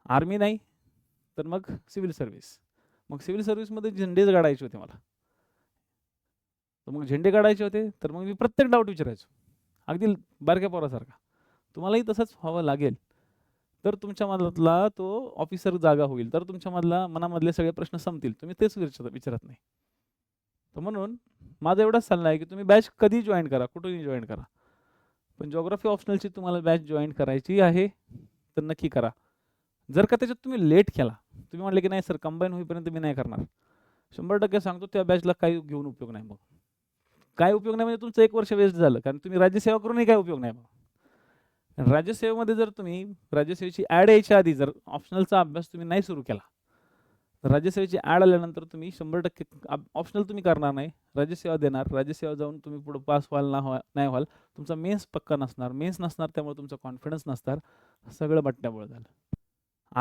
Army नाही तर मग सिव्हिल सर्व्हिस. मग सिव्हिल सर्व्हिसमध्ये झेंडेच काढायचे होते मला. तर मग झेंडे काढायचे होते तर मग मी प्रत्येक डाऊट विचारायचो, अगदी बारक्या पोरासारखा. तुम्हालाही तसंच व्हावं लागेल. तर तुमच्यामधला तो ऑफिसर जागा होईल. तर तुमच्यामधला मनामधले सगळे प्रश्न संपतील. तुम्ही तेच विचारत नाही. तर म्हणून माझा एवढाच सल्ला आहे, की तुम्ही बॅच कधीही जॉइन करा, कुठेही जॉइन करा. पण जिओग्राफी ऑप्शनलची तुम्हाला बॅच जॉइन करायची आहे, तर नक्की करा. जर का त्याच्यात तुम्ही लेट केला, तुम्ही म्हटले की नाही सर कंबाईन होईपर्यंत मी नाही करणार, 100% सांगतो त्या बॅचला काही घेऊन उपयोग नाही मग. काय उपयोग नाही म्हणजे तुमचं 1 वर्ष वेस्ट झालं. कारण तुम्ही राज्यसेवा करूनही काही उपयोग नाही मग. राज्यसेवेमध्ये जर तुम्ही राज्यसेवेची ॲड यायच्या आधी जर ऑप्शनलचा अभ्यास तुम्ही नाही सुरू केला, तर राज्यसेवेची ॲड आल्यानंतर तुम्ही 100% ऑप्शनल तुम्ही करणार नाही. राज्यसेवा देणार. राज्यसेवा जाऊन तुम्ही पुढे पास व्हाल नाही व्हाल. तुमचा मेन्स पक्का नसणार. मेन्स नसणार त्यामुळे तुमचा कॉन्फिडन्स नसणार. सगळं बट्ट्याबोळ झालं.